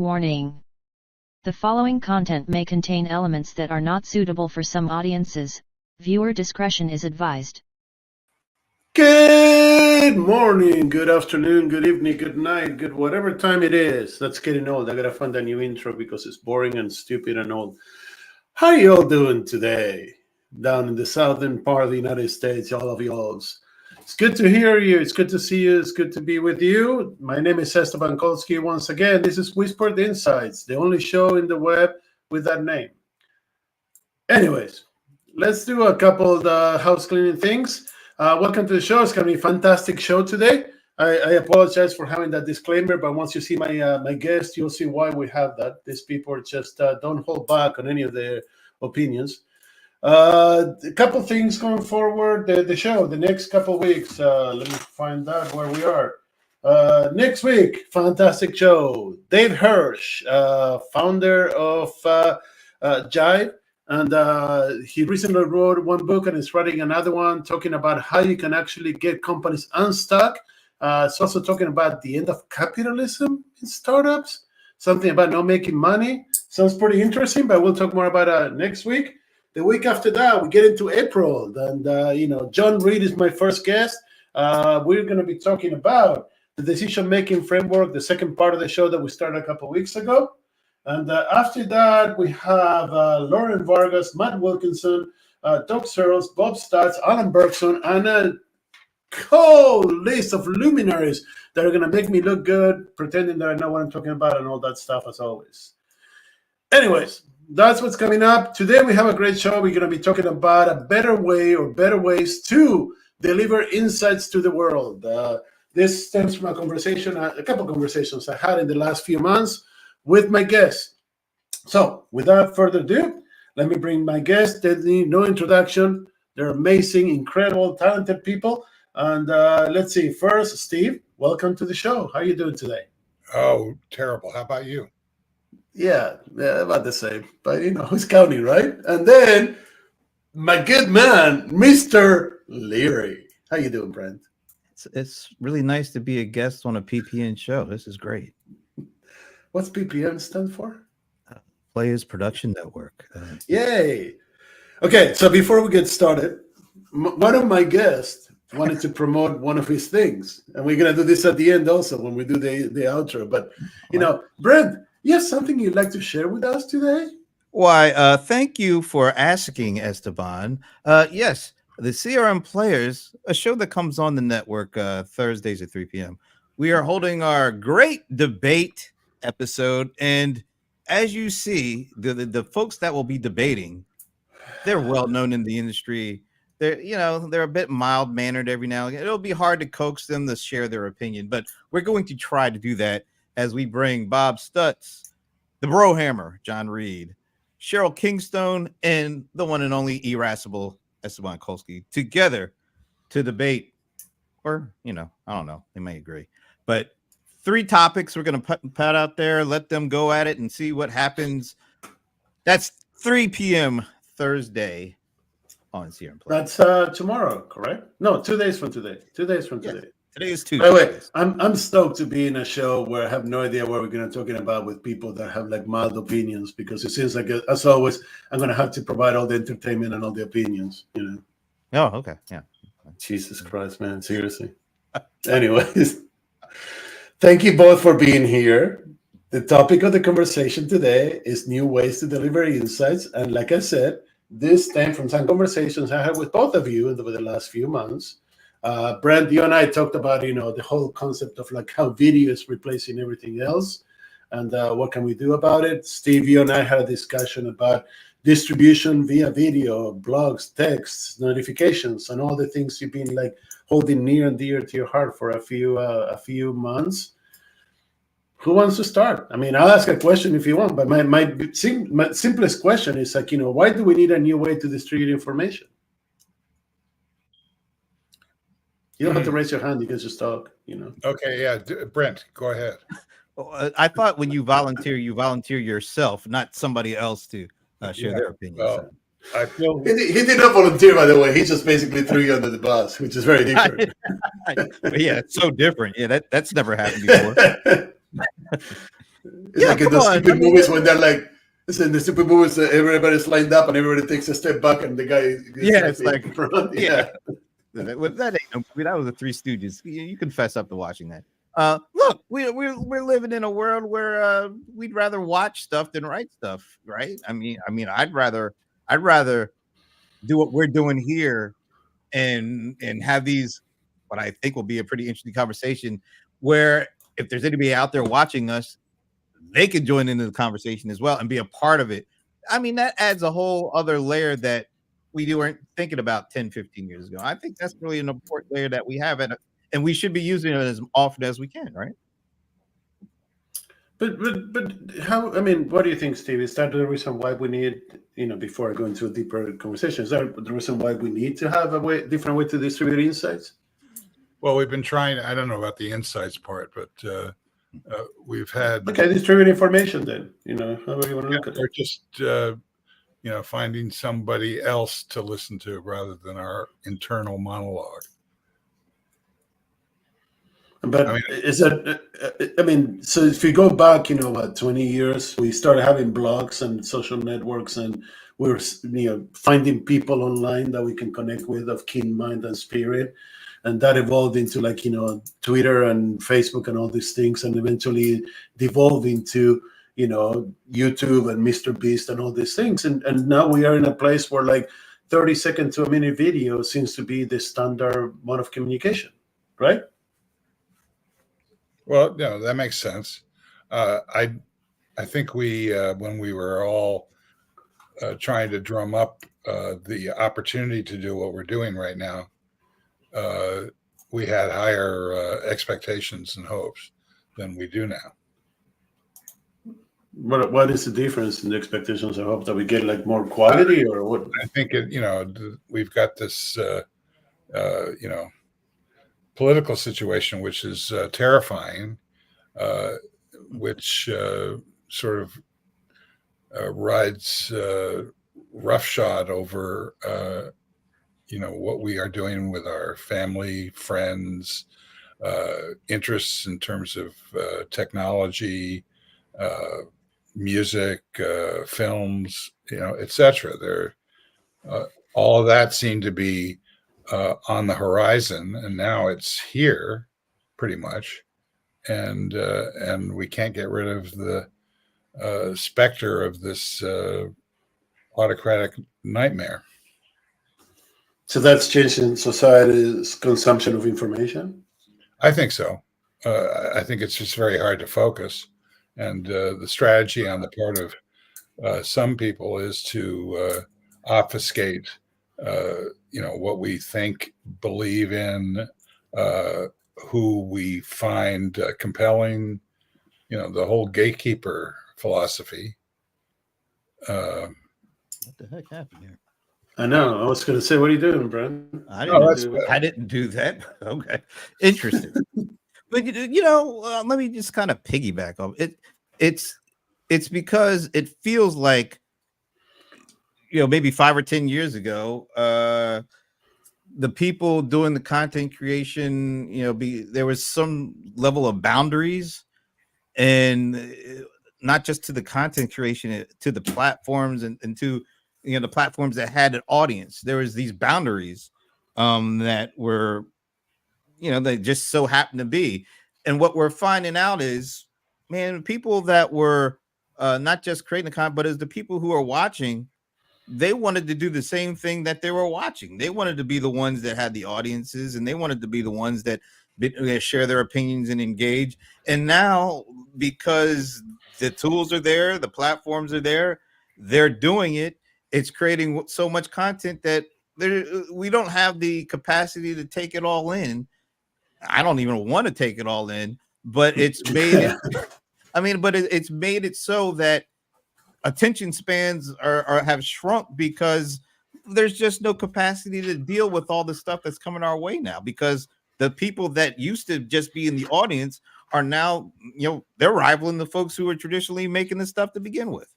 Warning. The following content may contain elements that are not suitable for some audiences. Viewer discretion is advised. Good morning, good afternoon, good evening, good night, good whatever time it is. That's getting old. I gotta find a new intro because it's boring and stupid and old. How you all doing today? Down in the southern part of the United States, all of y'all's. It's good to hear you. It's good to see you. It's good to be with you. My name is Esteban once again. This is Whispered Insights, the only show in the web with that name. Anyways, let's do a couple of house cleaning things. Welcome to the show. It's going to be a fantastic show today. I apologize for having that disclaimer, but once you see my guest, you'll see why we have that. These people just don't hold back on any of their opinions. A couple things going forward, the show, the next couple weeks. Let me find out where we are. Next week, fantastic show. Dave Hirsch, founder of Jive. And he recently wrote one book and is writing another one talking about how you can actually get companies unstuck. It's also talking about the end of capitalism in startups, something about not making money. Sounds pretty interesting, but we'll talk more about it next week. The week after that, we get into April. And, John Reed is my first guest. We're going to be talking about the decision-making framework, the second part of the show that we started a couple of weeks ago. And after that, we have Lauren Vargas, Matt Wilkinson, Doug Searles, Bob Stutz, Alan Bergson, and a cool list of luminaries that are going to make me look good, pretending that I know what I'm talking about and all that stuff, as always. Anyways, that's what's coming up. Today, we have a great show. We're going to be talking about a better way or better ways to deliver insights to the world. This stems from a couple of conversations I had in the last few months with my guests. So without further ado, let me bring my guests. They need no introduction. They're amazing, incredible, talented people. And let's see. First, Steve, welcome to the show. How are you doing today? Oh, terrible. How about you? Yeah, about the same. But, who's counting, right? And then my good man, Mr. Leary. How you doing, Brent? It's really nice to be a guest on a PPN show. This is great. What's PPN stand for? Players Production Network. Yay. Okay, so before we get started, one of my guests wanted to promote one of his things. And we're going to do this at the end also when we do the outro. But, Brent, you have something you'd like to share with us today? Why, thank you for asking, Esteban. Yes, the CRM Players, a show that comes on the network Thursdays at 3 p.m. We are holding our great debate episode, and as you see, the folks that will be debating, they're well known in the industry. They're a bit mild mannered every now and again. It'll be hard to coax them to share their opinion, but we're going to try to do that as we bring Bob Stutz, the Brohammer, John Reed, Cheryl Kingstone, and the one and only irascible Esteban Kolsky together to debate, or I don't know, they may agree, but 3 topics we're going to put out there, let them go at it and see what happens. That's 3 p.m. Thursday on CRM Play. That's tomorrow, correct? No, 2 days from today. 2 days from today. Today is Tuesday. By the way, I'm stoked to be in a show where I have no idea what we're going to talking about with people that have like mild opinions, because it seems like, as always, I'm going to have to provide all the entertainment and all the opinions, Oh, okay. Yeah. Jesus Christ, man. Seriously. Anyways. Thank you both for being here. The topic of the conversation today is new ways to deliver insights. And like I said, this stemmed from some conversations I had with both of you over the last few months. Brent, you and I talked about, the whole concept of like how video is replacing everything else and what can we do about it. Steve, you and I had a discussion about distribution via video, blogs, texts, notifications, and all the things you've been like holding near and dear to your heart for a few months. Who wants to start? I mean, I'll ask a question if you want, but my simplest question is like, why do we need a new way to distribute information? You don't have to raise your hand. You can just talk, Okay, yeah. Brent, go ahead. I thought when you volunteer yourself, not somebody else to share their opinion. Well, I feel he did not volunteer, by the way. He just basically threw you under the bus, which is very different. Yeah, it's so different. Yeah, that's never happened before. It's like in come those on. stupid movies when they're like, it's in the stupid movies, everybody's lined up and everybody takes a step back and the guy is it's like, in front. yeah. That ain't no movie. That was the Three Stooges. You confess up to watching that. Look, we're living in a world where we'd rather watch stuff than write stuff, right? I mean, I'd rather do what we're doing here and have these what I think will be a pretty interesting conversation where if there's anybody out there watching us, they could join into the conversation as well and be a part of it. I mean, that adds a whole other layer that we weren't thinking about 10, 15 years ago. I think that's really an important layer that we have, and we should be using it as often as we can, right? But how? I mean, what do you think, Steve? Is that the reason why we need, before I go into a deeper conversation, is that the reason why we need to have a different way to distribute insights? Well, we've been trying. I don't know about the insights part, but we've had. Okay, distribute information then. However you want to look at it. Or just finding somebody else to listen to rather than our internal monologue. But is that? So if you go back, about 20 years, we started having blogs and social networks, and we're finding people online that we can connect with of keen mind and spirit, and that evolved into Twitter and Facebook and all these things, and eventually devolved into YouTube and Mr. Beast and all these things, and now we are in a place where 30-second to a minute video seems to be the standard mode of communication, right? Well, that makes sense. I think we when we were all trying to drum up the opportunity to do what we're doing right now, we had higher expectations and hopes than we do now. What is the difference in the expectations? I hope that we get more quality, or what? I think we've got this political situation which is terrifying, which sort of rides roughshod over what we are doing with our family, friends, interests in terms of technology, music, films, etc. There, all of that seemed to be on the horizon, and now it's here, pretty much, and we can't get rid of the specter of this autocratic nightmare. So that's changing society's consumption of information? I think so. I think it's just very hard to focus. And the strategy on the part of some people is to obfuscate, what we think, believe in, who we find compelling, the whole gatekeeper philosophy. What the heck happened here? I know. I was going to say, what are you doing, Brent? I didn't do that. Okay, interesting. But let me just kind of piggyback off it. It's because it feels like maybe 5 or 10 years ago, the people doing the content creation, there was some level of boundaries, and not just to the content creation, to the platforms and to the platforms that had an audience. There was these boundaries that were they just so happened to be. And what we're finding out is, man, people that were not just creating the content, but as the people who are watching, they wanted to do the same thing that they were watching. They wanted to be the ones that had the audiences, and they wanted to be the ones that share their opinions and engage. And now, because the tools are there, the platforms are there, they're doing it. It's creating so much content that we don't have the capacity to take it all in. I don't even want to take it all in, but it's made it. It's made it so that attention spans have shrunk because there's just no capacity to deal with all the stuff that's coming our way now, because the people that used to just be in the audience are now, they're rivaling the folks who were traditionally making the stuff to begin with.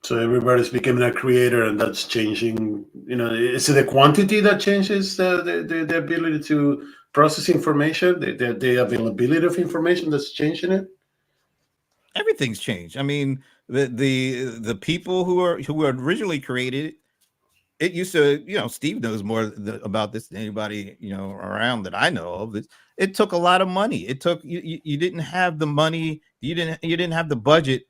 So everybody's becoming a creator, and that's changing. Is it the quantity that changes the ability to process information, the availability of information that's changing it? everything's changed. I mean, the people who were originally created it used to, Steve knows more about this than anybody, around that I know of. It took a lot of money. It took you didn't have the money, you didn't have the budget.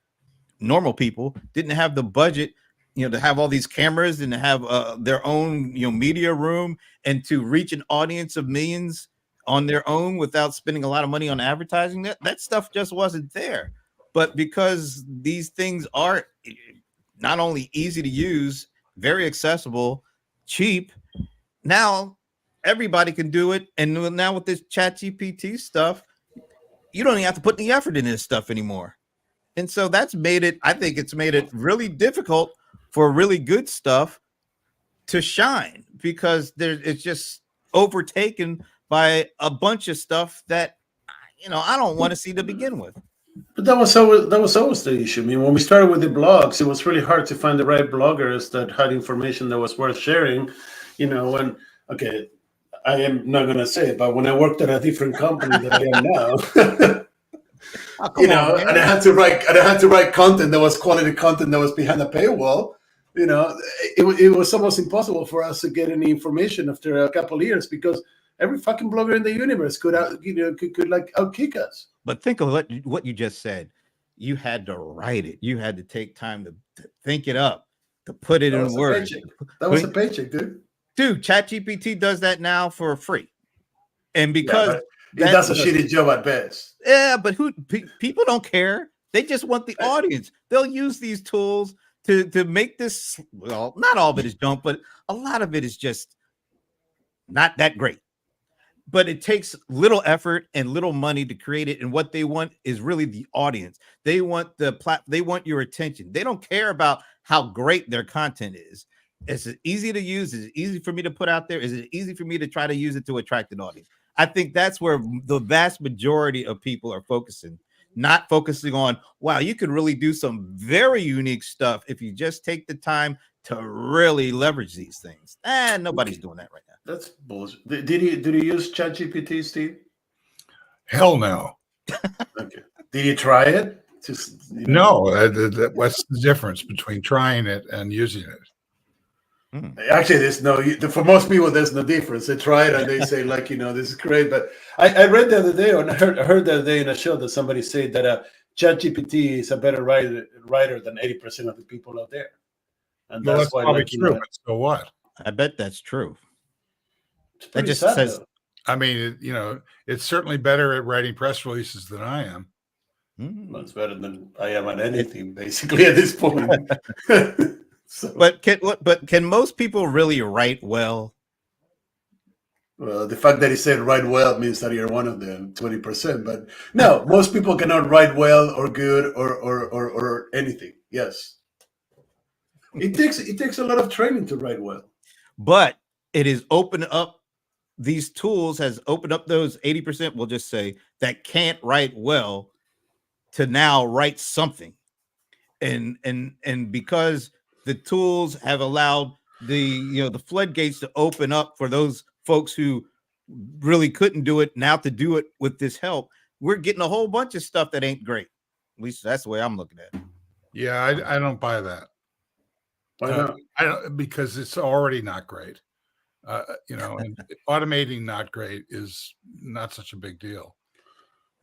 Normal people didn't have the budget, to have all these cameras and to have their own, media room and to reach an audience of millions on their own without spending a lot of money on advertising. That stuff just wasn't there. But because these things are not only easy to use, very accessible, cheap, now everybody can do it. And now with this chat GPT stuff, you don't even have to put any effort in this stuff anymore. And so that's made it, I think it's made it really difficult for really good stuff to shine because it's just overtaken by a bunch of stuff that, I don't want to see to begin with. But that was always the issue. I mean, when we started with the blogs, it was really hard to find the right bloggers that had information that was worth sharing. Okay, I am not going to say it, but when I worked at a different company that I am now, and I had to write content that was quality content that was behind a paywall. It was almost impossible for us to get any information after a couple of years because every fucking blogger in the universe could outkick us. But think of what you just said. You had to write it. You had to take time to think it up, to put it in words. That was a paycheck, dude. Dude, ChatGPT does that now for free, and because it does a shitty job at best. Yeah, but people don't care. They just want the audience. They'll use these tools to make this. Well, not all of it is junk, but a lot of it is just not that great. But it takes little effort and little money to create it. And what they want is really the audience. They want they want your attention. They don't care about how great their content is. Is it easy to use? Is it easy for me to put out there? Is it easy for me to try to use it to attract an audience? I think that's where the vast majority of people are focusing, not focusing on, wow, you could really do some very unique stuff if you just take the time to really leverage these things. And nobody's doing that right now. That's bullshit. Did you use ChatGPT, Steve? Hell no. Okay. Did you try it? No. What's the difference between trying it and using it? Actually, for most people, there's no difference. They try it and they say, this is great. But I read the other day, or I heard the other day in a show that somebody said that ChatGPT is a better writer than 80% of the people out there. And that's why, probably true. But so what? I bet that's true. That just says. I mean, it's certainly better at writing press releases than I am. Well, it's better than I am at anything, basically, at this point. So. But can most people really write well? Well, the fact that he said write well means that you're one of them, 20%. But no, most people cannot write well or good or anything. Yes, it takes a lot of training to write well. But it is opened up. These tools has opened up those 80%. We'll just say that can't write well to now write something, and because the tools have allowed the floodgates to open up for those folks who really couldn't do it now to do it with this help. We're getting a whole bunch of stuff that ain't great. At least that's the way I'm looking at it. Yeah, I don't buy that. Why not? I don't, because it's already not great. And automating not great is not such a big deal.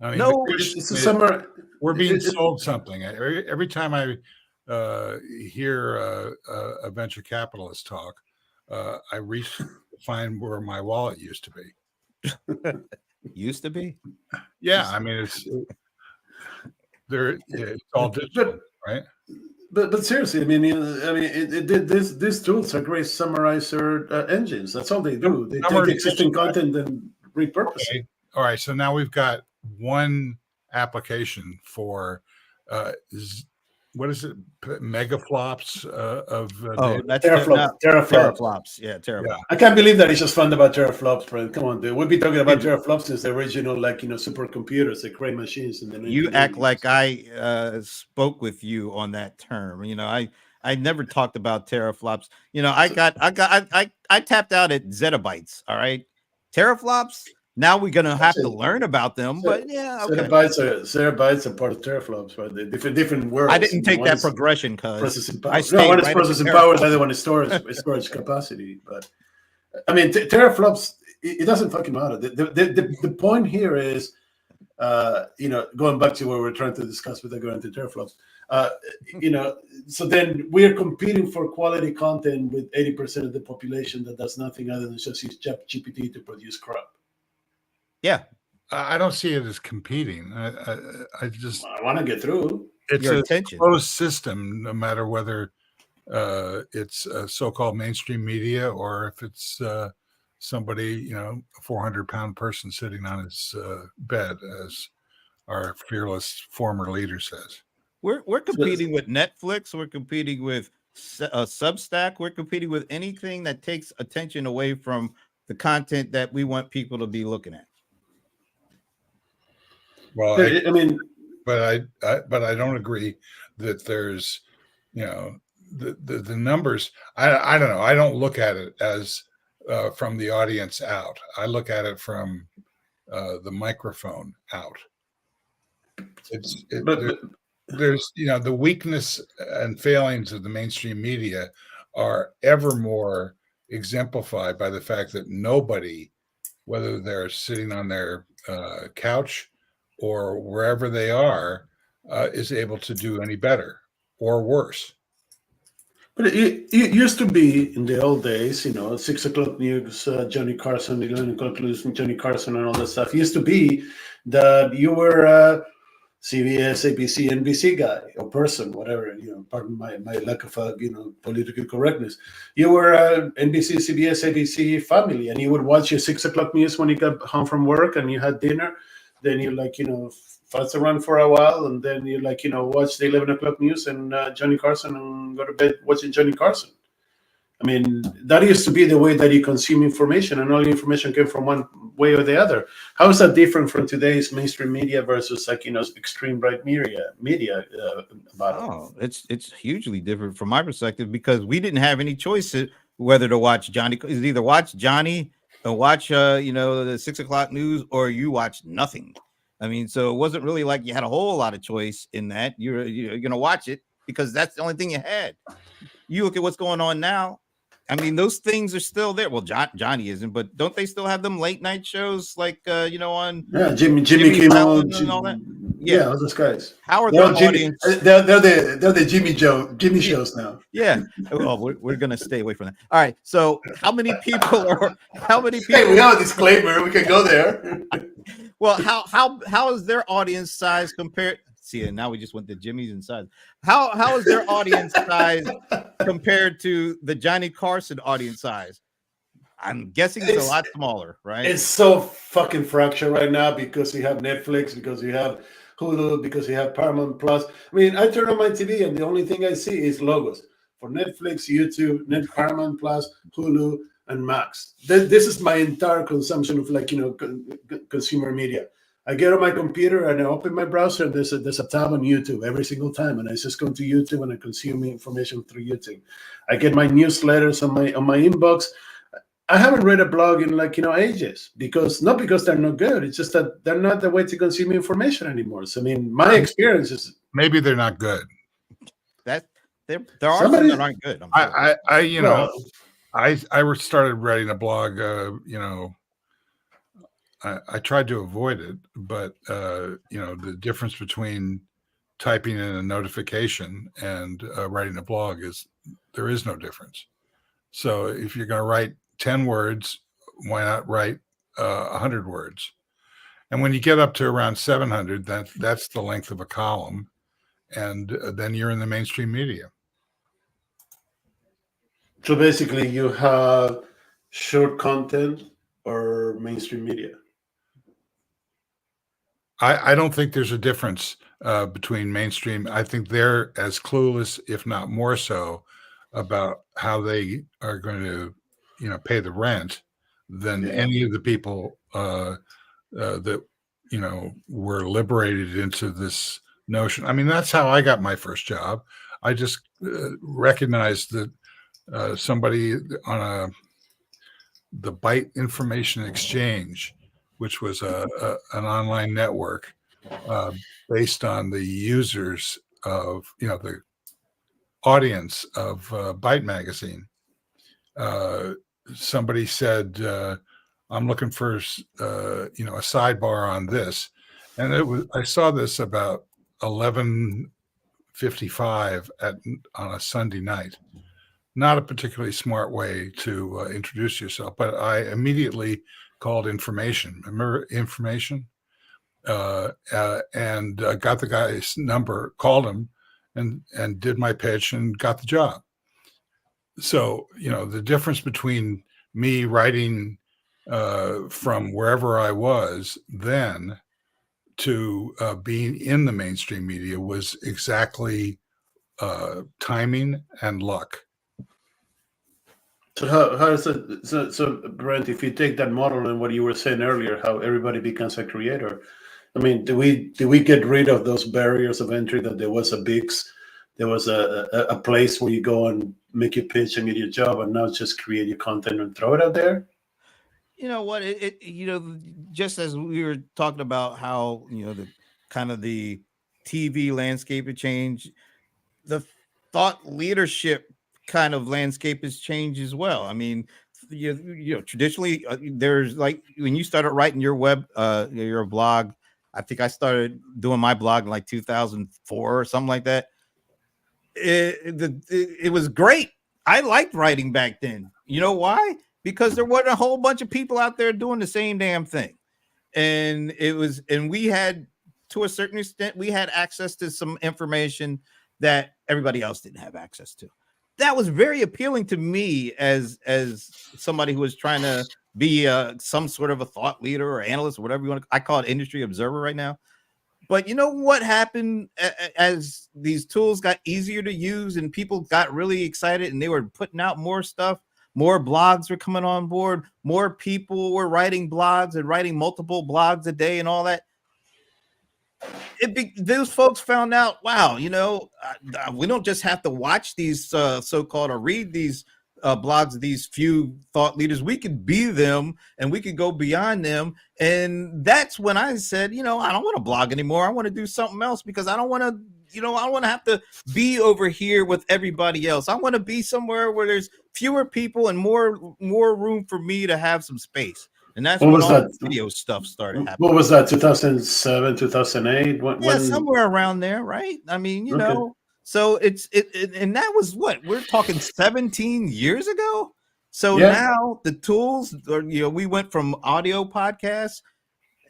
I mean, no, it's a summer. We're being sold something. Every time I hear a venture capitalist talk, I reach to find where my wallet used to be. Used to be? Yeah, I mean it's all digital, right? But seriously, I mean, these tools are great summarizer engines. That's all they do. They take existing content and repurpose it. All right, so now we've got one application for what is it? Megaflops of that's teraflops. Yeah, teraflops. I can't believe that it's just fun about teraflops, friend. Come on, dude. We've been talking about teraflops since the original, supercomputers, the great machines. And you act like I spoke with you on that term. I never talked about teraflops. I tapped out at zettabytes. All right, teraflops. Now we're gonna have to Actually, learn about them, but yeah, okay. Terabytes are part of teraflops, right? They're different worlds. I didn't take One that is progression because processing I power. No, one is right processing power, the other one is storage capacity. But I mean, teraflops. It doesn't fucking matter. The point here is, going back to what we're trying to discuss with going to teraflops. So then we're competing for quality content with 80% of the population that does nothing other than just use GPT to produce crap. Yeah, I don't see it as competing. I want to get through. It's your a attention. closed system, no matter whether it's so-called mainstream media or if it's somebody, a 400-pound person sitting on his bed, as our fearless former leader says. We're competing with Netflix. We're competing with Substack. We're competing with anything that takes attention away from the content that we want people to be looking at. Well, but I don't agree that there's, the numbers. I don't know. I don't look at it as from the audience out. I look at it from the microphone out. There's the weakness and failings of the mainstream media are ever more exemplified by the fact that nobody, whether they're sitting on their couch or wherever they are, is able to do any better or worse. But it used to be in the old days, 6 o'clock news, Johnny Carson, 11 o'clock news, Johnny Carson, and all that stuff. It used to be that you were CBS, ABC, NBC guy or person, whatever, pardon my lack of, political correctness. You were NBC, CBS, ABC family, and you would watch your 6 o'clock news when you got home from work and you had dinner. Then you futz around for a while, and then you watch the 11 o'clock news and Johnny Carson and go to bed watching Johnny Carson. I mean, that used to be the way that you consume information, and all the information came from one way or the other. How is that different from today's mainstream media versus extreme right media? It's hugely different from my perspective, because we didn't have any choice whether to watch Johnny. It's either watch Johnny or watch the 6 o'clock news, or you watch nothing. I mean, so it wasn't really like you had a whole lot of choice in that. You're gonna watch it because that's the only thing you had. You look at what's going on now. I mean, those things are still there. Well, Johnny isn't, but don't they still have them late night shows like on Jimmy Kimmel and all that? Yeah, all those guys. How are their audience? They're the Jimmy shows now. Yeah. Oh, we're gonna stay away from that. All right. So how many people? Hey, we have a disclaimer. We can go there. Well, how is their audience size compared? See, and now we just went to Jimmy's and size. How is their audience size compared to the Johnny Carson audience size? I'm guessing it's a lot smaller, right? It's so fucking fractured right now because we have Netflix, because we have Hulu, because we have Paramount Plus. I mean, I turn on my TV and the only thing I see is logos for Netflix, YouTube, Paramount Plus, Hulu, and Max. This is my entire consumption of consumer media. I get on my computer and I open my browser and there's a tab on YouTube every single time, and I just go to YouTube and I consume information through YouTube. I get my newsletters on my inbox. I haven't read a blog in ages, not because they're not good. It's just that they're not the way to consume information anymore. So I mean, my experience is maybe they're not good. That there are some that aren't good. I started writing a blog. I tried to avoid it, but the difference between typing in a notification and writing a blog is there is no difference. So if you're going to write 10 words, why not write 100 words? And when you get up to around 700, that's the length of a column, and then you're in the mainstream media. So basically, you have short content or mainstream media. I don't think there's a difference between mainstream. I think they're as clueless, if not more so, about how they are going to, pay the rent than any of the people that, were liberated into this notion. I mean, that's how I got my first job. I just recognized that somebody on the Byte Information Exchange which was an online network based on the users of, the audience of Byte magazine. Somebody said, I'm looking for, a sidebar on this. And I saw this about 11:55 on a Sunday night. Not a particularly smart way to introduce yourself, but I immediately called Information. Remember Information? And got the guy's number, called him, and did my pitch and got the job. So, the difference between me writing from wherever I was then to being in the mainstream media was exactly timing and luck. So how is it? So Brent, if you take that model and what you were saying earlier, how everybody becomes a creator. I mean, do we get rid of those barriers of entry? That there was there was a place where you go and make your pitch and get your job, and now just create your content and throw it out there? You know what? Just as we were talking about how the kind of the TV landscape had changed, the thought leadership kind of landscape has changed as well. I mean, traditionally there's like when you started writing your your blog. I think I started doing my blog in like 2004 or something like that. It was great. I liked writing back then. You know why? Because there wasn't a whole bunch of people out there doing the same damn thing. And we had, to a certain extent, we had access to some information that everybody else didn't have access to. That was very appealing to me as somebody who was trying to be some sort of a thought leader or analyst or whatever you want to. I call it industry observer right now. But you know what happened as these tools got easier to use and people got really excited and they were putting out more stuff, more blogs were coming on board, more people were writing blogs and writing multiple blogs a day and all that. Those folks found out, wow, we don't just have to watch these so-called or read these blogs of these few thought leaders. We could be them and we could go beyond them. And that's when I said, I don't want to blog anymore. I want to do something else because I don't want to, I don't want to have to be over here with everybody else. I want to be somewhere where there's fewer people and more room for me to have some space. And that's when all the video stuff started happening. What was that? 2007, 2008? Yeah, somewhere around there, right? I mean, know. So and that was what we're talking 17 years ago. So now the tools are, we went from audio podcasts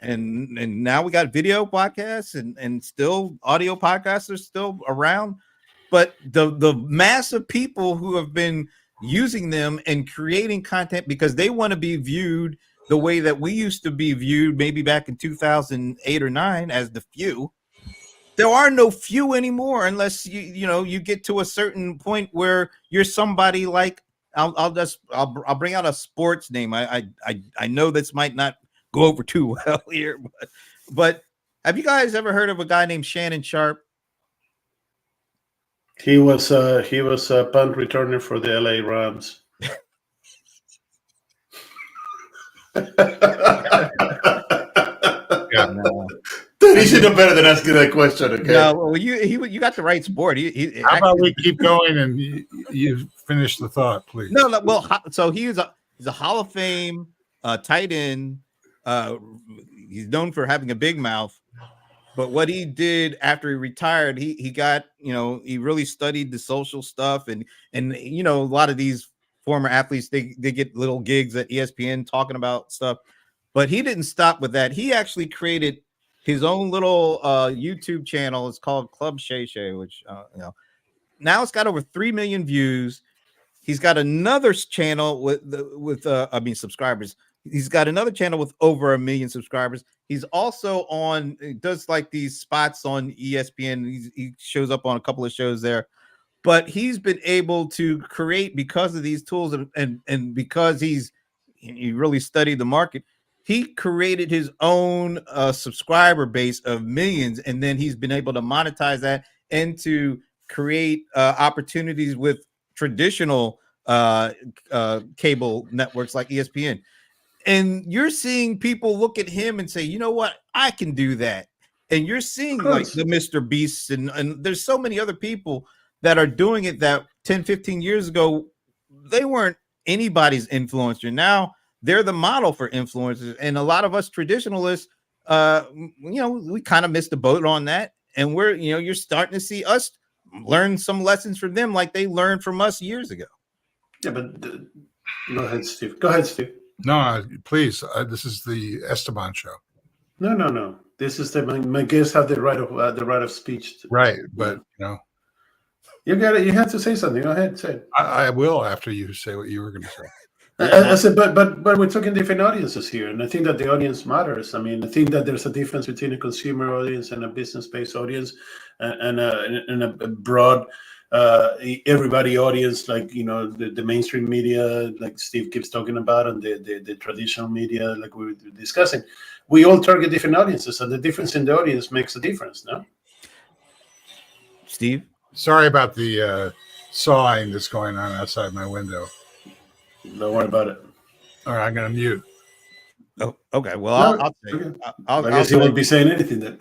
and now we got video podcasts and still audio podcasts are still around. But the mass of people who have been using them and creating content because they want to be viewed the way that we used to be viewed maybe back in 2008 or 9 as the few. There are no few anymore unless you get to a certain point where you're somebody like I'll bring out a sports name. I know this might not go over too well here, but have you guys ever heard of a guy named Shannon Sharp? He was a punt returner for the LA Rams. Yeah, no. He should know better than asking that question. Okay. No, well, you got the right sport. How about we keep going and you finish the thought, please? No. Well, so he's a Hall of Fame tight end. He's known for having a big mouth, but what he did after he retired, he got he really studied the social stuff and a lot of these former athletes they get little gigs at ESPN talking about stuff. But he didn't stop with that. He actually created his own little YouTube channel. It's called Club Shay Shay, which now it's got over 3 million views. He's got another channel with subscribers. He's got another channel with over 1 million subscribers. He's also does like these spots on ESPN. He shows up on a couple of shows there. But he's been able to create because of these tools and because he really studied the market. He created his own subscriber base of millions, and then he's been able to monetize that and to create opportunities with traditional cable networks like ESPN. And you're seeing people look at him and say, you know what, I can do that. And you're seeing like the Mr. Beasts and there's so many other people that are doing it that 10, 15 years ago, they weren't anybody's influencer. Now they're the model for influencers. And a lot of us traditionalists, we kind of missed the boat on that. And you're starting to see us learn some lessons from them like they learned from us years ago. Yeah, but go ahead, Steve. Go ahead, Steve. No, please. This is the Esteban show. No. This is my guests have the right of speech. Right, but you got it. You have to say something. Go ahead, say it. I will after you say what you were going to say. I said, but we're talking different audiences here, and I think that the audience matters. I mean, I think that there's a difference between a consumer audience and a business-based audience, and a broad everybody audience, like the mainstream media, like Steve keeps talking about, and the traditional media, like we were discussing. We all target different audiences, and the difference in the audience makes a difference. No, Steve. Sorry about the sawing that's going on outside my window. Don't worry about it. All right, I'm going to mute. Oh, okay. Well, No, I'll say. okay. I guess you won't be saying anything then.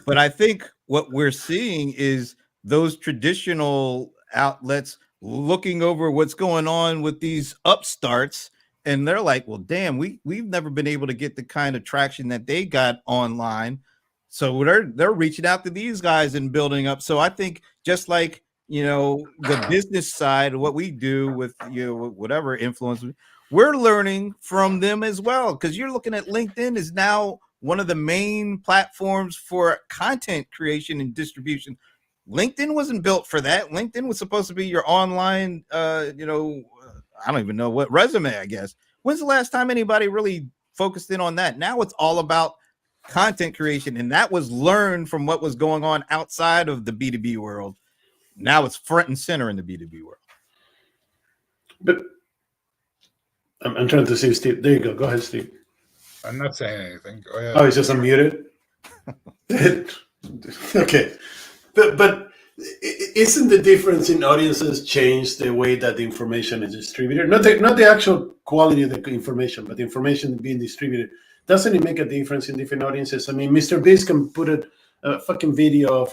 But I think what we're seeing is those traditional outlets looking over what's going on with these upstarts, and they're like, "Well, damn, we've never been able to get the kind of traction that they got online." So they're reaching out to these guys and building up. So I think just like the business side of what we do with whatever influence, we're learning from them as well, because you're looking at LinkedIn is now one of the main platforms for content creation and distribution. LinkedIn wasn't built for that. LinkedIn was supposed to be your online I don't even know what resume, I guess. When's the last time anybody really focused in on that? Now it's all about content creation, and that was learned from what was going on outside of the B2B world. Now it's front and center in the B2B world. But I'm trying to see Steve. There you go. Go ahead, Steve. I'm not saying anything. Go ahead. Oh, he's just unmuted. Okay, but isn't the difference in audiences change the way that the information is distributed? Not the actual quality of the information, but the information being distributed. Doesn't it make a difference in different audiences? I mean, Mr. Beast can put a fucking video of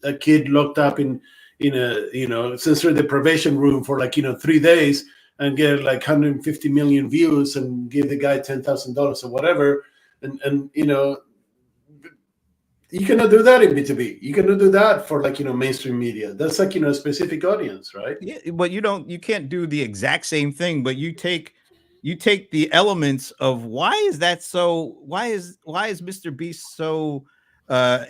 a kid locked up in a sensory deprivation room for 3 days and get 150 million views and give the guy $10,000 or whatever, and you cannot do that in B2B. You cannot do that for mainstream media. That's a specific audience, right? Yeah, but you can't do the exact same thing, but you take the elements of why is Mr. Beast so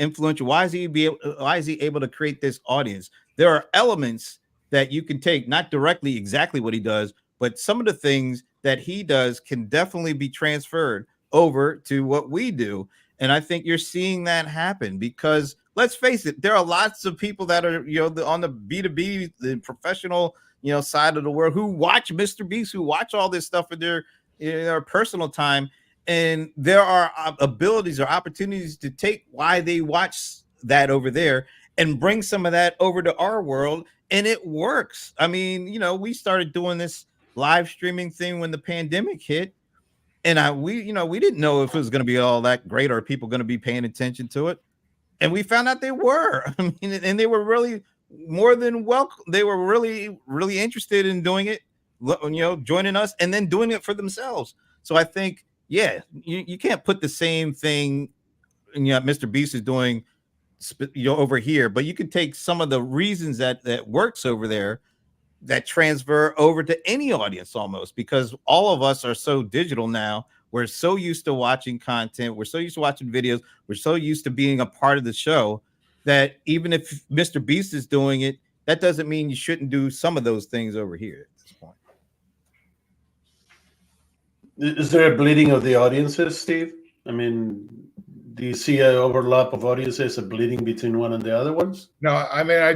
influential? Why is he able to create this audience? There are elements that you can take, not directly exactly what he does, but some of the things that he does can definitely be transferred over to what we do. And I think you're seeing that happen because let's face it, there are lots of people that are, on the B2B, the professional, side of the world who watch Mr. Beast, who watch all this stuff in their personal time. And there are abilities or opportunities to take why they watch that over there and bring some of that over to our world. And it works. I mean, we started doing this live streaming thing when the pandemic hit. And we didn't know if it was going to be all that great or people going to be paying attention to it. And we found out they were. I mean, and they were really more than welcome. They were really, really interested in doing it, joining us and then doing it for themselves. So I think, you can't put the same thing, Mr. Beast is doing, over here, but you can take some of the reasons that works over there that transfer over to any audience almost, because all of us are so digital now. We're so used to watching content. We're so used to watching videos. We're so used to being a part of the show that even if Mr. Beast is doing it, that doesn't mean you shouldn't do some of those things over here at this point. Is there a bleeding of the audiences, Steve? I mean, do you see an overlap of audiences, a bleeding between one and the other ones? No, I mean, I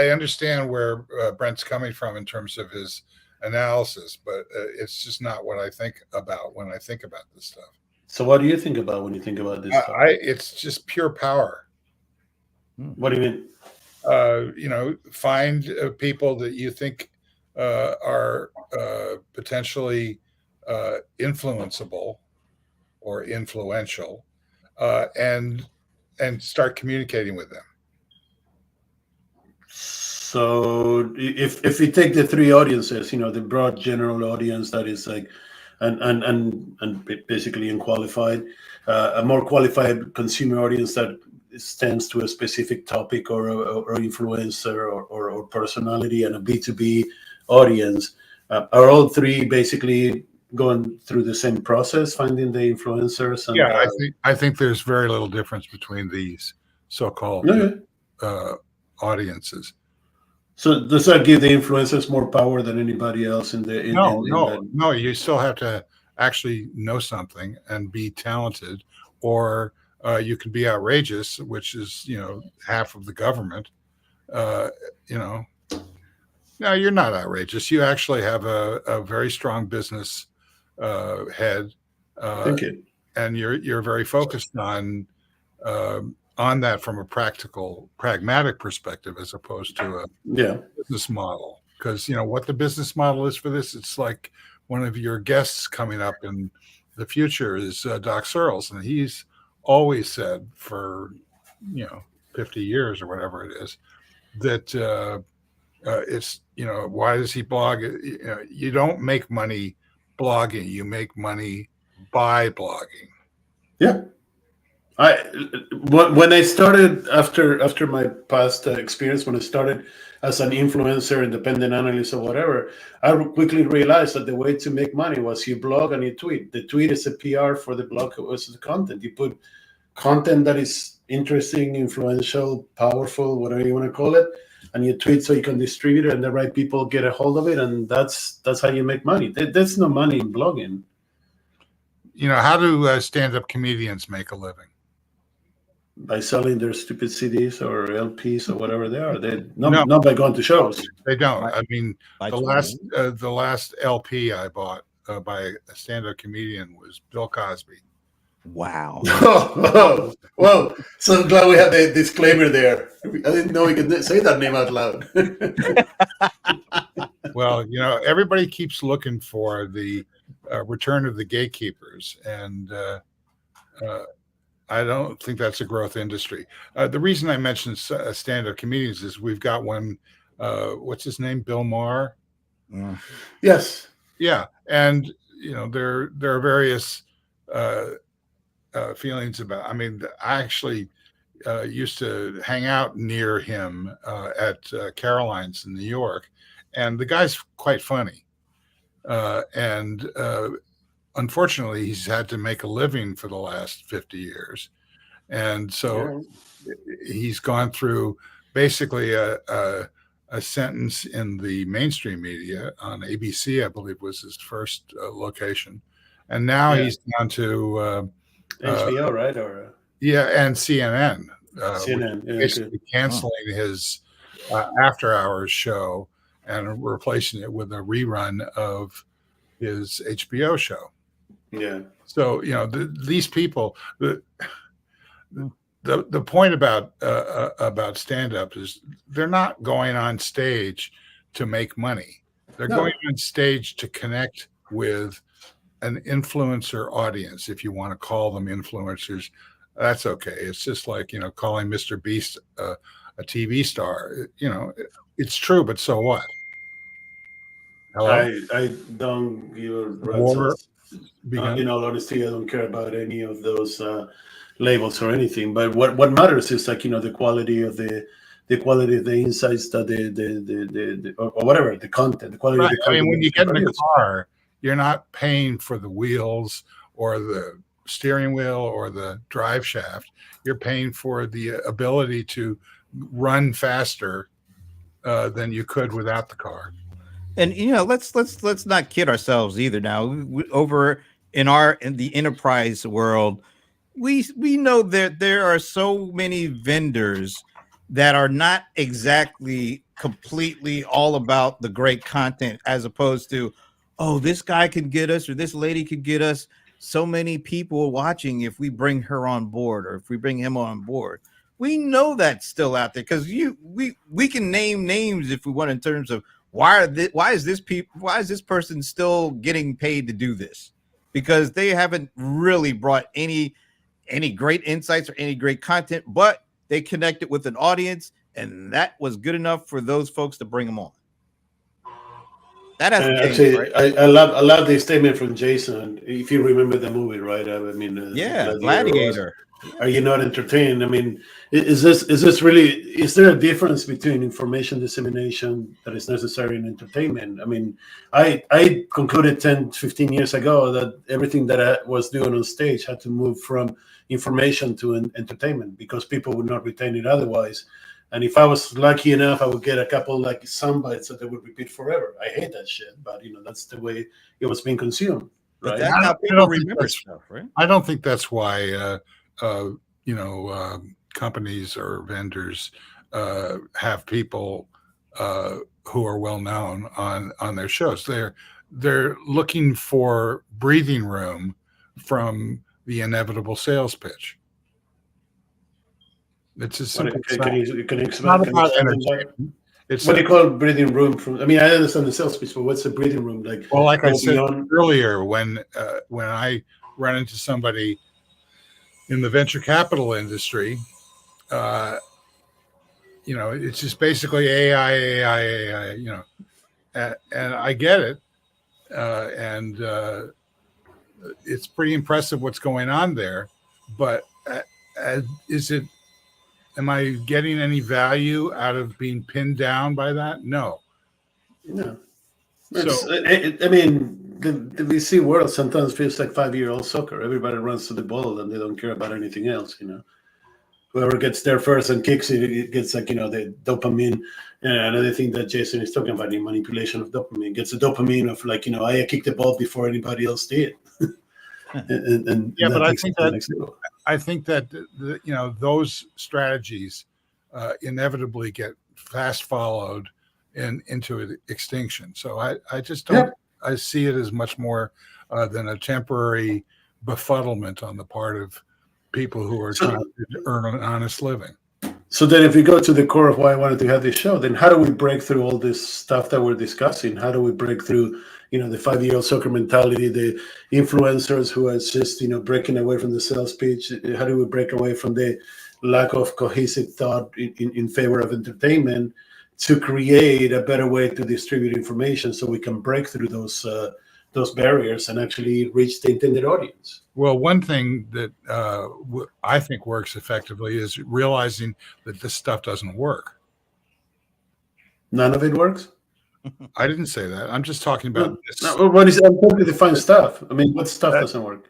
understand where Brent's coming from in terms of his analysis, but it's just not what I think about when I think about this stuff. So what do you think about when you think about this stuff? It's just pure power. What do you mean? Find people that you think are potentially influenceable or influential, and start communicating with them. So if we take the three audiences, the broad general audience that is like, and basically unqualified, a more qualified consumer audience that stands to a specific topic or influencer or personality, and a B2B audience, are all three basically going through the same process, finding the influencers? And Yeah, I think there's very little difference between these so-called okay. Audiences. So does that give the influencers more power than anybody else in the No. You still have to actually know something and be talented, or you can be outrageous, which is half of the government. No, you're not outrageous. You actually have a very strong business head. Thank you. And you're very focused on that from a pragmatic perspective, as opposed to a business model. Because what the business model is for this, it's like one of your guests coming up in the future is Doc Searles, and he's always said for 50 years or whatever it is that it's why does he blog? You don't make money blogging; you make money by blogging. Yeah. When I started after my past experience, when I started as an influencer, independent analyst, or whatever, I quickly realized that the way to make money was you blog and you tweet. The tweet is a PR for the blog, was the content. You put content that is interesting, influential, powerful, whatever you want to call it, and you tweet so you can distribute it, and the right people get a hold of it, and that's how you make money. There's no money in blogging. How do stand-up comedians make a living? By selling their stupid CDs or LPs or whatever they are. Not by going to shows. They don't. I mean, the last LP I bought by a stand-up comedian was Bill Cosby. Wow. Whoa. So glad we had the disclaimer there. I didn't know we could say that name out loud. Well, everybody keeps looking for the return of the gatekeepers, and I don't think that's a growth industry. The reason I mentioned stand-up comedians is we've got one. What's his name? Bill Maher. Yes. Yeah, and there are various feelings about. I mean, I actually used to hang out near him at Caroline's in New York, and the guy's quite funny. And unfortunately, he's had to make a living for the last 50 years. And so he's gone through basically a sentence in the mainstream media on ABC, I believe was his first location. And now he's down to HBO, right? Or and CNN. CNN. Basically canceling his after-hours show and replacing it with a rerun of his HBO show. Yeah. So these people, the point about stand-up is they're not going on stage to make money. They're going on stage to connect with an influencer audience, if you want to call them influencers. That's okay. It's just like calling Mr. Beast a TV star. It's true, but so what? Hello? I don't give a rat's in all honesty, I don't care about any of those labels or anything. But what matters is the quality of the insights that the or whatever the content, the quality of the content. I mean, when you get in a car, you're not paying for the wheels or the steering wheel or the drive shaft. You're paying for the ability to run faster than you could without the car. And let's not kid ourselves either. Now, over in the enterprise world, we know that there are so many vendors that are not exactly completely all about the great content, as opposed to, oh, this guy can get us or this lady could get us so many people watching if we bring her on board or if we bring him on board. We know that's still out there because we can name names if we want in terms of why is this person still getting paid to do this? Because they haven't really brought any great insights or any great content, but they connected with an audience, and that was good enough for those folks to bring them on. That hasn't changed, Actually, right? I love the statement from Jason. If you remember the movie, right? I mean, Yeah, Gladiator. Gladiator. Are you not entertained? I mean, is this really? Is there a difference between information dissemination that is necessary and entertainment? I mean, I concluded 10, 15 years ago that everything that I was doing on stage had to move from information to entertainment because people would not retain it otherwise. And if I was lucky enough, I would get a couple like sound bites that they would repeat forever. I hate that shit, but that's the way it was being consumed, But right? that's I how don't people think remember that's- stuff, right? I don't think that's why companies or vendors have people who are well known on their shows. They're looking for breathing room from the inevitable sales pitch. It's as simple as that. Can you It's not expand on about that? entertainment. It's What do you call breathing room? From I mean, I understand the sales pitch, but what's the breathing room like? well, like I go said beyond- earlier, when I run into somebody in the venture capital industry, it's just basically AI, and I get it, and it's pretty impressive what's going on there. But am I getting any value out of being pinned down by that? No. No. So I mean, the VC world sometimes feels like 5-year-old soccer. Everybody runs to the ball and they don't care about anything else. Whoever gets there first and kicks it, it gets like the dopamine. And another thing that Jason is talking about, the manipulation of dopamine, gets the dopamine of like I kicked the ball before anybody else did. and yeah, but I I think that those strategies inevitably get fast followed into extinction. So I just don't. Yeah. I see it as much more than a temporary befuddlement on the part of people who are trying to earn an honest living. So then if we go to the core of why I wanted to have this show, then how do we break through all this stuff that we're discussing? How do we break through, the 5-year-old soccer mentality, the influencers who are just, breaking away from the sales pitch? How do we break away from the lack of cohesive thought in favor of entertainment to create a better way to distribute information so we can break through those barriers and actually reach the intended audience? Well, one thing that I think works effectively is realizing that this stuff doesn't work. None of it works? I didn't say that. I'm just talking about this. No, what is totally defined stuff? I mean, what stuff doesn't work?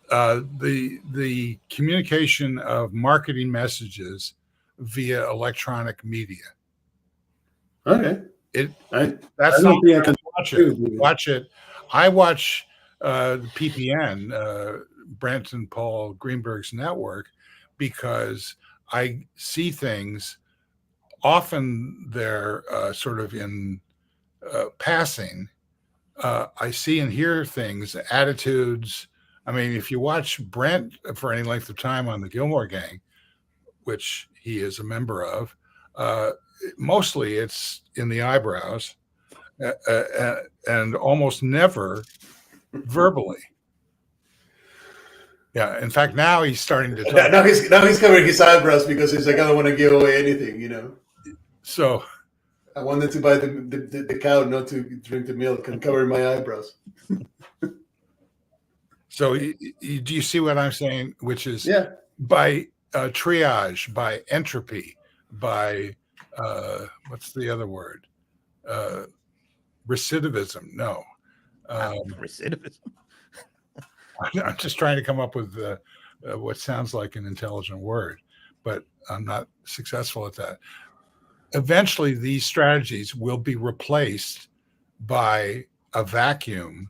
The communication of marketing messages via electronic media. Okay. That's not I can watch it. I watch PPN, Brent and Paul Greenberg's network, because I see things. Often they're sort of in passing. I see and hear things, attitudes. I mean, if you watch Brent for any length of time on the Gillmor Gang, which he is a member of, mostly it's in the eyebrows and almost never verbally. Yeah. In fact, now he's starting to talk. Now he's covering his eyebrows because he's like, I don't want to give away anything, So I wanted to buy the cow, not to drink the milk, and cover my eyebrows. So do you see what I'm saying? Which is by triage, by entropy, by what's the other word? Recidivism. No. Recidivism. I'm just trying to come up with what sounds like an intelligent word, but I'm not successful at that. Eventually, these strategies will be replaced by a vacuum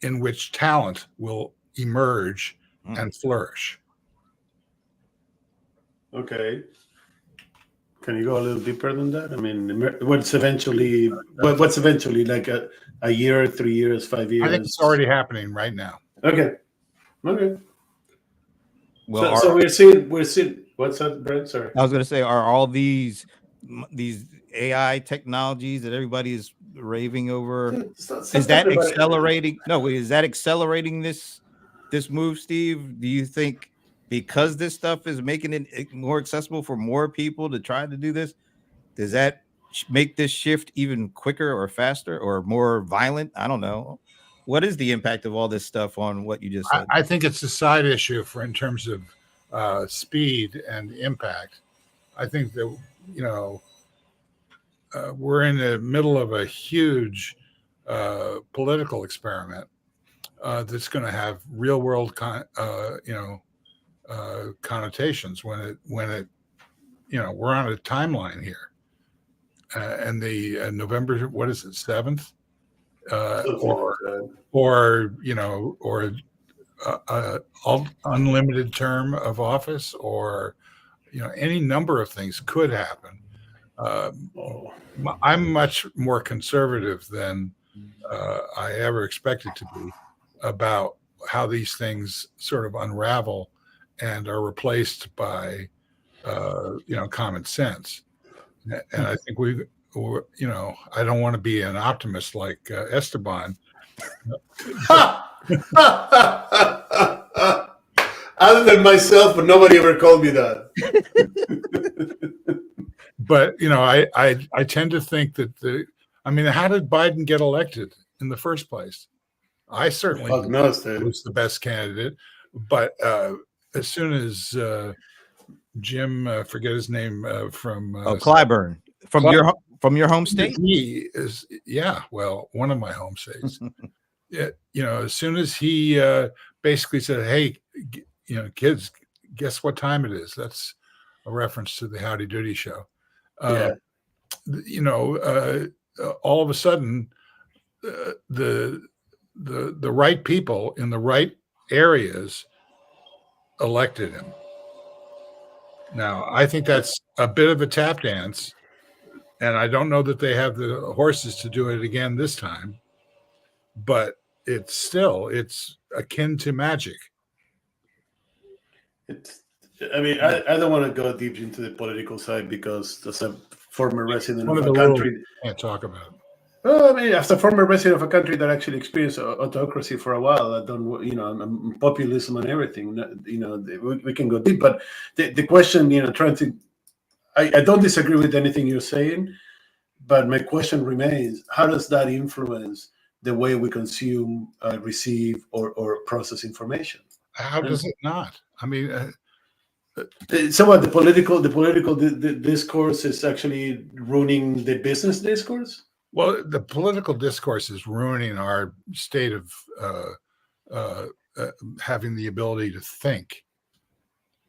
in which talent will emerge and flourish. Okay. Can you go a little deeper than that? I mean, what's eventually like a year, 3 years, 5 years? I think it's already happening right now. Okay. Well, so we're seeing. What's that, Brent? Sorry. I was going to say, are all these these AI technologies that everybody is raving over? It's not Is that something about it. accelerating? No, wait, is that accelerating this move, Steve? Do you think because this stuff is making it more accessible for more people to try to do this, does that make this shift even quicker or faster or more violent? I don't know. What is the impact of all this stuff on what you just said? I think it's a side issue in terms of speed and impact. I think that, you know, we're in the middle of a huge political experiment that's going to have real world, connotations when it, you know, we're on a timeline here, and the November, what is it, 7th, or you know, or unlimited term of office, or you know, any number of things could happen. I'm much more conservative than I ever expected to be about how these things sort of unravel and are replaced by common sense. And I think I don't want to be an optimist like Esteban. Other than myself, but nobody ever called me that. But you know, I tend to think that how did Biden get elected in the first place? I certainly was the best candidate, but as soon as Jim, forget his name, from Clyburn, from your home state. He is, well, one of my home states. You know, as soon as he basically said, "Hey, you know, kids, guess what time it is?" That's a reference to the Howdy Doody show. You know, all of a sudden, the right people in the right areas elected him. Now, I think that's a bit of a tap dance, and I don't know that they have the horses to do it again this time, but it's akin to magic. I don't want to go deep into the political side because as a former resident of a country, can't talk about it. Well, as a former resident of a country that actually experienced autocracy for a while, I don't, and populism and everything, you know, we can go deep. But the question, you know, I don't disagree with anything you're saying, but my question remains: how does that influence the way we consume, receive, or process information? How does it not? I mean, so what? The political discourse is actually ruining the business discourse. Well, the political discourse is ruining our state of having the ability to think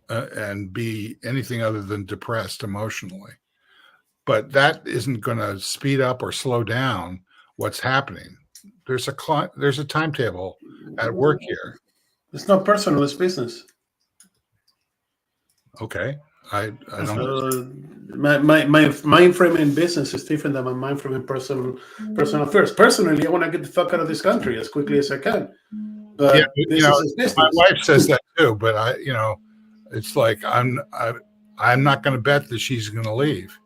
and be anything other than depressed emotionally. But that isn't going to speed up or slow down what's happening. There's a timetable at work here. It's not personal; it's business. Okay. I don't. My mind frame in business is different than my mind frame in personal affairs. Personally, I want to get the fuck out of this country as quickly as I can. But business is business. My wife says that too, but it's like I'm not going to bet that she's going to leave,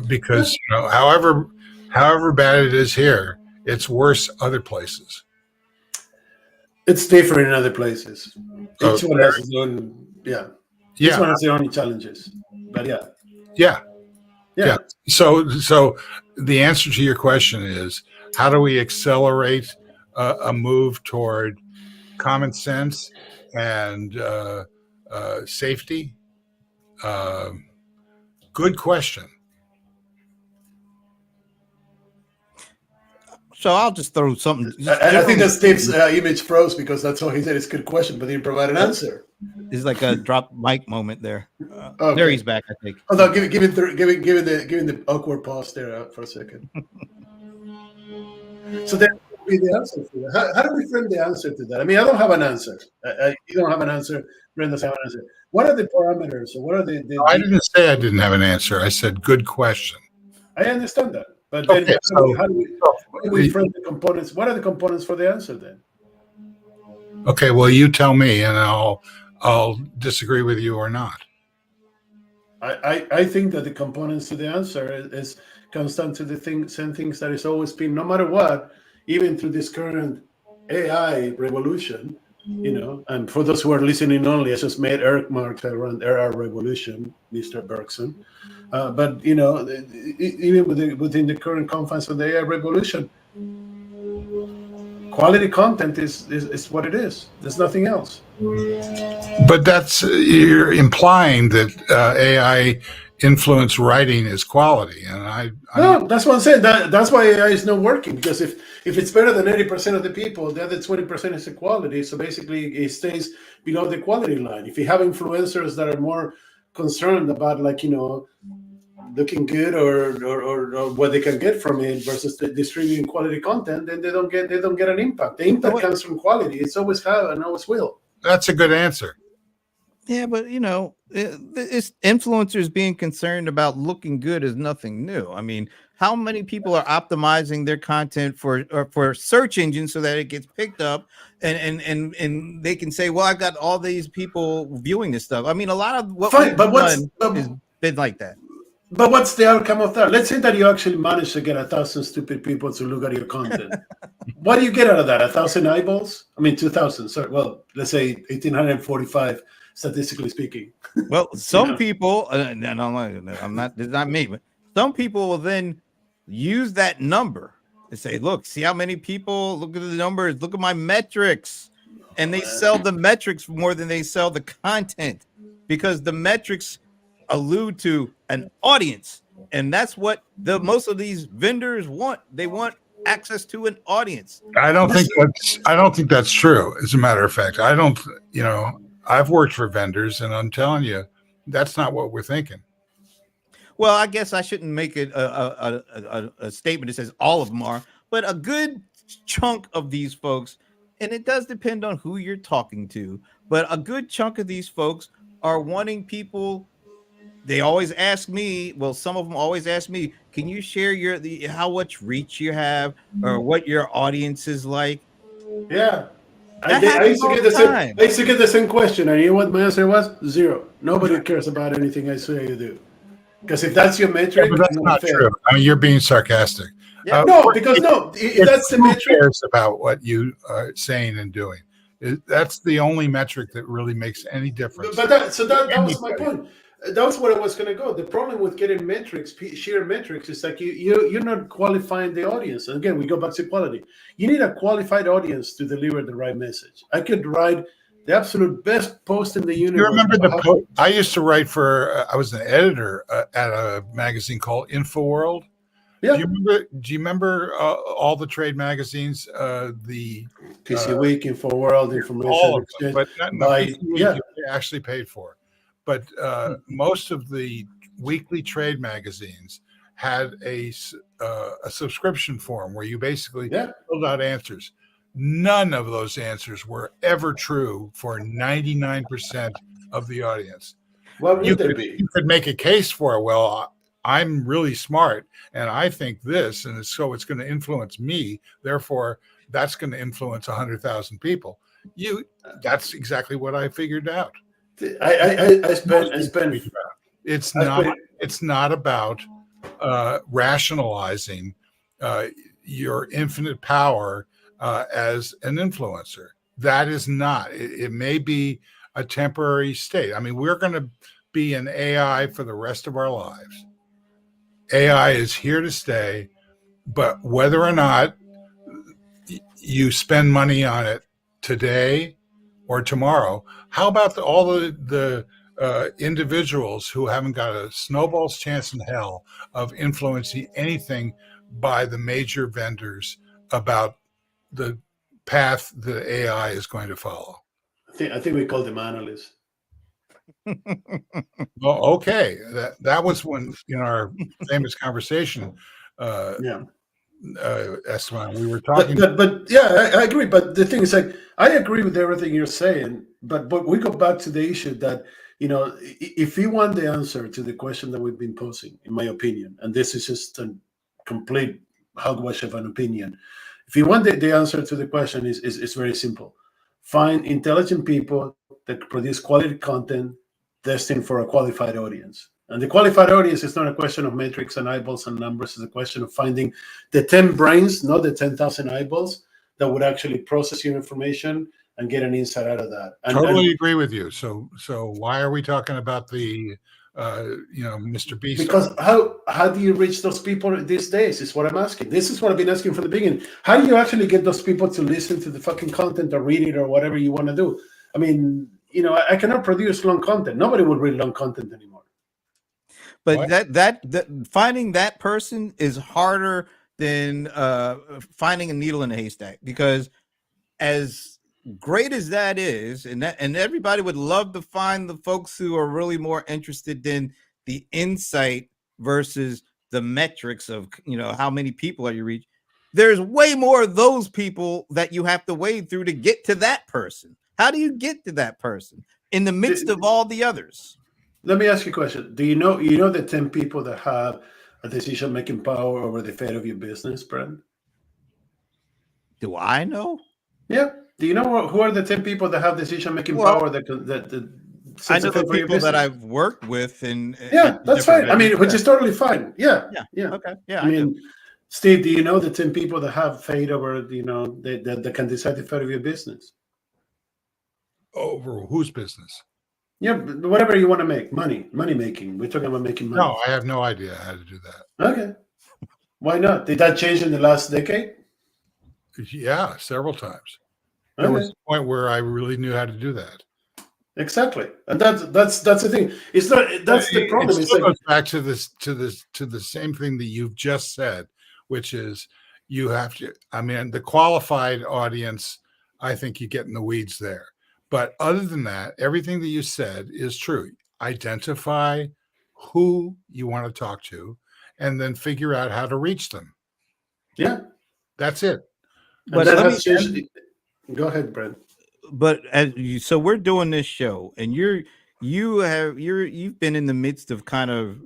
because however bad it is here, it's worse other places. It's different in other places. Each one has its own, Each one has their own challenges, but yeah. So the answer to your question is: how do we accelerate a move toward common sense and safety? Good question. So I'll just throw something. I think that Steve's image froze because that's all he said. It's a good question, but he didn't provide an answer. It's like a drop mic moment there. Okay. There he's back, I think. Hold on, give the awkward pause there for a second. So that would be the answer for that. How do we frame the answer to that? I mean, I don't have an answer. You don't have an answer. Brent doesn't have an answer. What are the parameters? So what are the I didn't say I didn't have an answer. I said good question. I understand that. But then how do we frame the components? What are the components for the answer then? Okay, well, you tell me, and I'll disagree with you or not. I think that the components to the answer is comes down to the same things that it's always been, no matter what, even through this current AI revolution, and for those who are listening only, I just made Eric marks around RR revolution, Mr. Bergson. But even within the current confines of the AI revolution, quality content is what it is. There's nothing else. But you're implying that AI influence writing is quality, and No, that's what I'm saying. That's why AI is not working, because if it's better than 80% of the people, the other 20% is equality. So basically, it stays below the quality line. If you have influencers that are more concerned about, looking good or what they can get from it versus distributing quality content, then they don't get an impact. The impact comes from quality. It's always have and always will. That's a good answer. Yeah, but it's influencers being concerned about looking good is nothing new. I mean, how many people are optimizing their content for search engines so that it gets picked up and they can say, well, I've got all these people viewing this stuff. I mean, a lot of what we've done has been like that. But what's the outcome of that? Let's say that you actually manage to get 1,000 stupid people to look at your content. What do you get out of that? 1,000 eyeballs? I mean, 2,000. Sorry. Well, let's say 1,845, statistically speaking. Well, some people, I'm not. It's not me, but some people will then use that number and say, "Look, see how many people look at the numbers. Look at my metrics," and they sell the metrics more than they sell the content because the metrics allude to an audience, and that's what most of these vendors want. They want access to an audience. I don't think that's true. As a matter of fact, I've worked for vendors, and I'm telling you, that's not what we're thinking. Well, I guess I shouldn't make it a statement that says all of them are, but a good chunk of these folks, and it does depend on who you're talking to, but a good chunk of these folks are wanting people. They always ask me, well, some of them always ask me, can you share how much reach you have or what your audience is like? Yeah. I used to get the same question, and you know what my answer was? 0. Nobody cares about anything I say you do. Because if that's your metric, but that's not true. I mean, you're being sarcastic. Yeah. If that's the metric, cares about what you are saying and doing. That's the only metric that really makes any difference. But that was my point. That was where I was going to go. The problem with getting metrics, sheer metrics, is like you're not qualifying the audience. And again, we go back to quality. You need a qualified audience to deliver the right message. I could write the absolute best post in the universe. You remember the post? I used to write I was an editor at a magazine called InfoWorld. Yeah. Do you remember all the trade magazines? The PC Week, InfoWorld, Information Exchange. But you actually paid for. But most of the weekly trade magazines had a subscription form where you basically filled out answers. None of those answers were ever true for 99% of the audience. What would they be? You could make a case for, well, I'm really smart and I think this, and so it's going to influence me. Therefore, that's going to influence 100,000 people. That's exactly what I figured out. I spent. It's not about rationalizing your infinite power as an influencer. That is not. It may be a temporary state. I mean, we're going to be in AI for the rest of our lives. AI is here to stay, but whether or not you spend money on it today or tomorrow, how about all the individuals who haven't got a snowball's chance in hell of influencing anything by the major vendors about the path that AI is going to follow? I think we call them analysts. Well, okay. That was when in our famous conversation, Esteban, we were talking. But yeah, I agree. But the thing is, like, I agree with everything you're saying. But we go back to the issue that, if you want the answer to the question that we've been posing, in my opinion, and this is just a complete hogwash of an opinion. If you want the answer to the question, is very simple. Find intelligent people that produce quality content destined for a qualified audience. And the qualified audience is not a question of metrics and eyeballs and numbers. It's a question of finding the 10 brains, not the 10,000 eyeballs, that would actually process your information and get an insight out of that. Totally agree with you. So why are we talking about the Mr. Beast? Because how do you reach those people these days is what I'm asking. This is what I've been asking from the beginning. How do you actually get those people to listen to the fucking content or read it or whatever you want to do? I mean, I cannot produce long content. Nobody would read long content anymore. But that finding that person is harder than finding a needle in a haystack, because as great as that is, and everybody would love to find the folks who are really more interested in the insight versus the metrics of how many people are you reach. There's way more of those people that you have to wade through to get to that person. How do you get to that person in the midst of all the others? Let me ask you a question. Do you know the 10 people that have a decision-making power over the fate of your business, Brent? Do I know? Yeah. Do you know who are the 10 people that have decision-making power that I know the people that I've worked with, and that's fine. I mean, which is totally fine. Yeah. Okay. Yeah. I mean, Steve, do you know the 10 people that have fate over, that can decide the fate of your business? Over whose business? Yeah, whatever you want to make, money making. We're talking about making money. No, I have no idea how to do that. Okay. Why not? Did that change in the last decade? Yeah, several times. There was a point where I really knew how to do that. Exactly, and that's the thing. It's not. That's the problem. It still goes back to the same thing that you've just said, which is you have to. I mean, the qualified audience, I think you get in the weeds there. But other than that, everything that you said is true. Identify who you want to talk to, and then figure out how to reach them. Yeah, that's it. But go ahead, Brent. But so we're doing this show, and you've been in the midst of kind of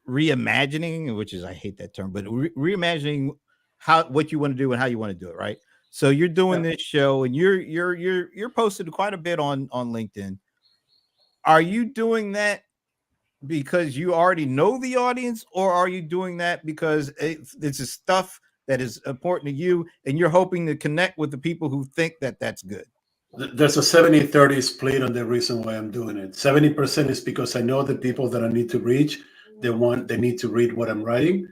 reimagining, which is, I hate that term, but reimagining what you want to do and how you want to do it, right? So you're doing this show, and you're posted quite a bit on LinkedIn. Are you doing that because you already know the audience, or are you doing that because it's a stuff that is important to you, and you're hoping to connect with the people who think that that's good? There's a 70-30 split on the reason why I'm doing it. 70% is because I know the people that I need to reach, they need to read what I'm writing.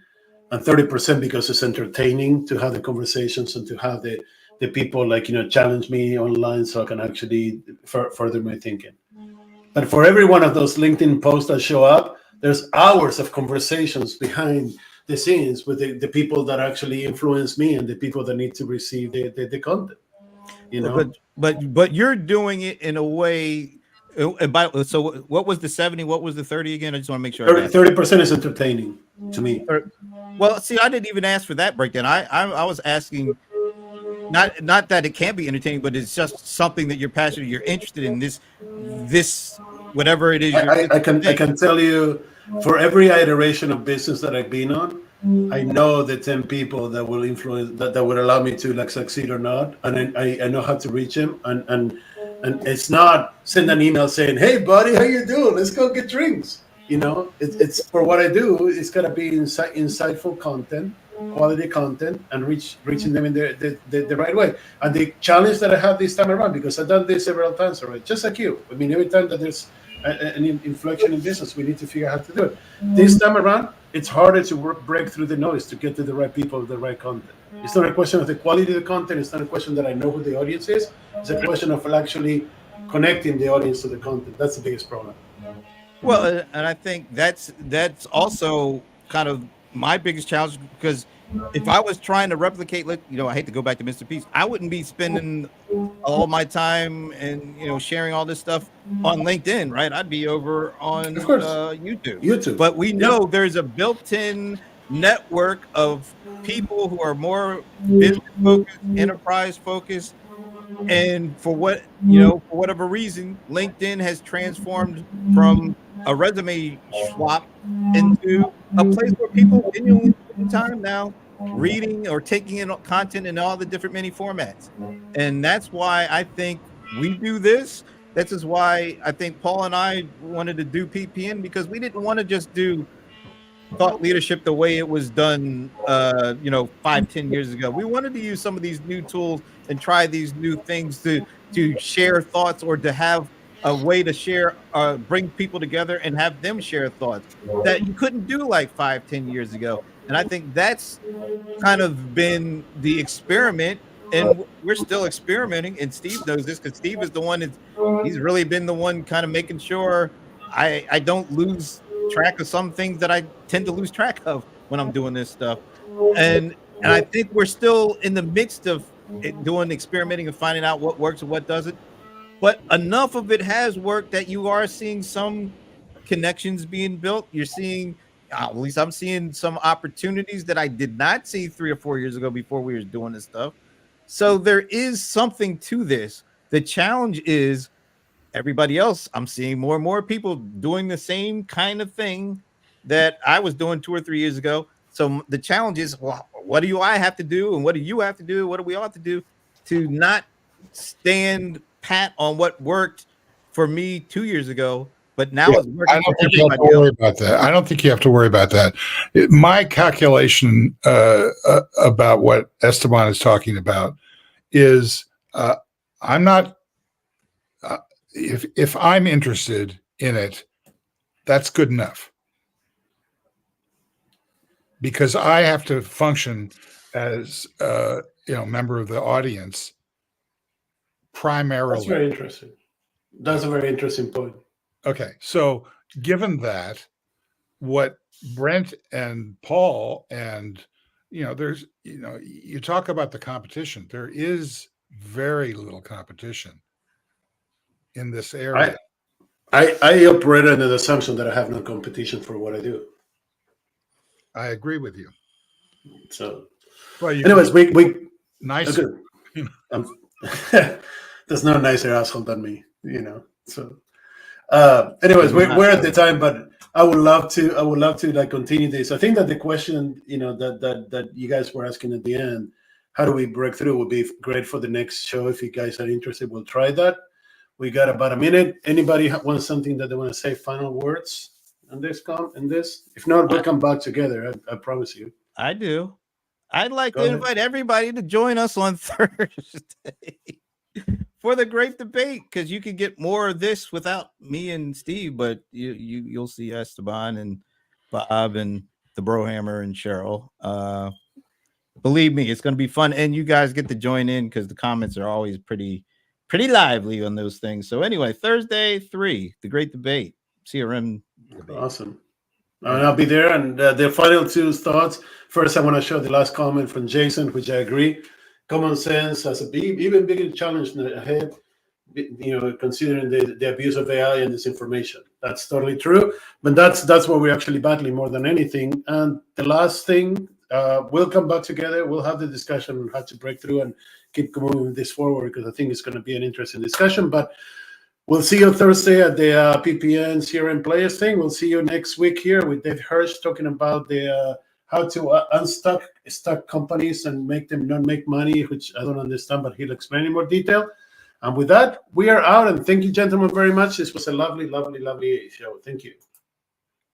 And 30% because it's entertaining to have the conversations and to have the people challenge me online so I can actually further my thinking. But for every one of those LinkedIn posts that show up, there's hours of conversations behind the scenes with the people that actually influence me and the people that need to receive the content. But you're doing it in a way. So what was the 70? What was the 30 again? I just want to make sure. 30% is entertaining to me. Well, see, I didn't even ask for that breakdown. I was asking, not that it can't be entertaining, but it's just something that you're passionate, you're interested in. This whatever it is. I can tell you, for every iteration of business that I've been on, I know the 10 people that will influence that would allow me to succeed or not, and I know how to reach them. And it's not send an email saying, "Hey, buddy, how you doing? Let's go get drinks." It's for what I do. It's gotta be insightful content, quality content, and reaching them in the right way. And the challenge that I have this time around, because I've done this several times already, just like you. I mean, every time that there's an inflection in business, we need to figure out how to do it. This time around, it's harder to break through the noise to get to the right people with the right content. It's not a question of the quality of the content. It's not a question that I know who the audience is. It's a question of actually connecting the audience to the content. That's the biggest problem. Well, and I think that's also kind of my biggest challenge, because if I was trying to replicate, I hate to go back to Mr. Peace, I wouldn't be spending all my time and sharing all this stuff on LinkedIn, right? I'd be over on YouTube. But we know there's a built-in network of people who are more business focused, enterprise focused, and for whatever reason, LinkedIn has transformed from a resume swap into a place where people genuinely spend time now reading or taking in content in all the different many formats. And that's why I think we do this. This is why I think Paul and I wanted to do PPN, because we didn't want to just do thought leadership the way it was done 5-10 years ago. We wanted to use some of these new tools and try these new things to share thoughts, or to have a way to share, bring people together and have them share thoughts that you couldn't do like 5-10 years ago. And I think that's kind of been the experiment, and we're still experimenting. And Steve knows this, because Steve is the one he's really been the one kind of making sure I don't lose track of some things that I tend to lose track of when I'm doing this stuff. And I think we're still in the midst of doing experimenting and finding out what works and what doesn't. But enough of it has worked that you are seeing some connections being built. You're seeing, at least I'm seeing, some opportunities that I did not see 3 or 4 years ago before we were doing this stuff. So there is something to this. The challenge is everybody else. I'm seeing more and more people doing the same kind of thing that I was doing 2 or 3 years ago. So the challenge is, well, what do I have to do, and what do you have to do? What do we all have to do to not stand pat on what worked for me 2 years ago, but now it's working for everybody else? About that. I don't think you have to worry about that. My calculation about what Esteban is talking about is I'm not. If I'm interested in it, that's good enough, because I have to function as member of the audience primarily. That's very interesting. That's a very interesting point. Okay, so given that, what Brent and Paul and there's you talk about the competition. There is very little competition in this area. I operate under the assumption that I have no competition for what I do. I agree with you. So, well, anyways, we nice. There's no nicer asshole than me, So, anyways, we're at the time, but I would love to like continue this. I think that the question, that you guys were asking at the end, how do we break through, would be great for the next show. If you guys are interested, we'll try that. We got about a minute. Anybody wants something that they want to say? Final words on this? If not, we'll come back together. I promise you. I do. I'd like to invite everybody to join us on Thursday for the great debate, because you can get more of this without me and Steve, but you'll see Esteban and Bob and the Brohammer and Cheryl. Believe me, it's going to be fun, and you guys get to join in because the comments are always pretty lively on those things. So anyway, Thursday 3, the great debate, CRM debate. Awesome. I'll be there. And the final 2 thoughts. First, I want to show the last comment from Jason, which I agree. Common sense has a even bigger challenge ahead, considering the abuse of AI and disinformation. That's totally true. But that's what we're actually battling more than anything. And the last thing, we'll come back together. We'll have the discussion on how to break through and keep moving this forward, because I think it's going to be an interesting discussion. But we'll see you Thursday at the PPN CRM Players thing. We'll see you next week here with Dave Hirsch talking about the how to unstuck companies and make them not make money, which I don't understand, but he'll explain in more detail. And with that, we are out. And thank you, gentlemen, very much. This was a lovely, lovely, lovely show. Thank you.